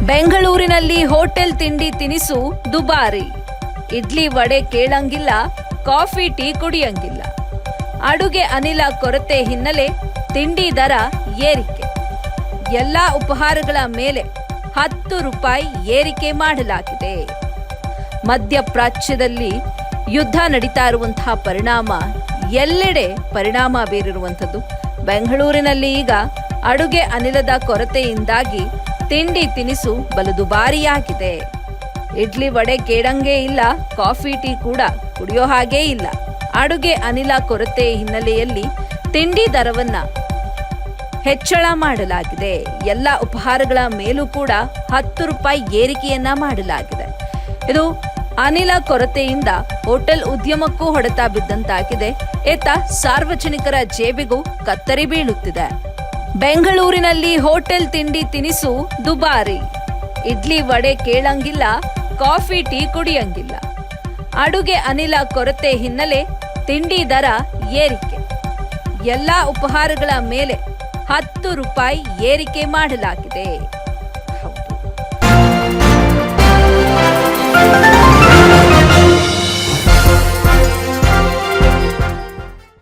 ಬೆಂಗಳೂರಿನಲ್ಲಿ ಹೋಟೆಲ್ ತಿಂಡಿ ತಿನಿಸು ದುಬಾರಿ. ಇಡ್ಲಿ ವಡೆ ಕೇಳಂಗಿಲ್ಲ, ಕಾಫಿ ಟೀ ಕುಡಿಯಂಗಿಲ್ಲ. ಅಡುಗೆ ಅನಿಲ ಕೊರತೆ ಹಿನ್ನೆಲೆ ತಿಂಡಿ ದರ ಏರಿಕೆ. ಎಲ್ಲಾ ಉಪಹಾರಗಳ ಮೇಲೆ 10 ರೂಪಾಯಿ ಏರಿಕೆ ಮಾಡಲಾಗಿದೆ. ಮಧ್ಯಪ್ರಾಚ್ಯದಲ್ಲಿ ಯುದ್ಧ ನಡೀತಾ ಇರುವಂತಹ ಪರಿಣಾಮ ಎಲ್ಲೆಡೆ ಪರಿಣಾಮ ಬೀರಿರುವಂಥದ್ದು. ಬೆಂಗಳೂರಿನಲ್ಲಿ ಈಗ ಅಡುಗೆ ಅನಿಲದ ಕೊರತೆಯಿಂದಾಗಿ ತಿಂಡಿ ತಿನಿಸು ಬಲು ದುಬಾರಿಯಾಗಿದೆ. ಇಡ್ಲಿ ವಡೆ ಕೇಳಂಗೇ ಇಲ್ಲ, ಕಾಫಿ ಟೀ ಕೂಡ ಕುಡಿಯೋ ಹಾಗೇ ಇಲ್ಲ. ಅಡುಗೆ ಅನಿಲ ಕೊರತೆ ಹಿನ್ನೆಲೆಯಲ್ಲಿ ತಿಂಡಿ ದರವನ್ನ ಹೆಚ್ಚಳ ಮಾಡಲಾಗಿದೆ. ಎಲ್ಲ ಉಪಹಾರಗಳ ಮೇಲೂ ಕೂಡ 10 ರೂಪಾಯಿ ಏರಿಕೆಯನ್ನ ಮಾಡಲಾಗಿದೆ. ಇದು ಅನಿಲ ಕೊರತೆಯಿಂದ ಹೋಟೆಲ್ ಉದ್ಯಮಕ್ಕೂ ಹೊಡೆತ ಬಿದ್ದಂತಾಗಿದೆ. ಏತ ಸಾರ್ವಜನಿಕರ ಜೇಬಿಗೂ ಕತ್ತರಿ ಬೀಳುತ್ತಿದೆ. ಬೆಂಗಳೂರಿನಲ್ಲಿ ಹೋಟೆಲ್ ತಿಂಡಿ ತಿನಿಸು ದುಬಾರಿ. ಇಡ್ಲಿ ವಡೆ ಕೇಳಂಗಿಲ್ಲ, ಕಾಫಿ ಟೀ ಕುಡಿಯಂಗಿಲ್ಲ. ಅಡುಗೆ ಅನಿಲ ಕೊರತೆ ಹಿನ್ನೆಲೆ ತಿಂಡಿ ದರ ಏರಿಕೆ. ಎಲ್ಲ ಉಪಹಾರಗಳ ಮೇಲೆ 10 ರೂಪಾಯಿ ಏರಿಕೆ ಮಾಡಲಾಗಿದೆ.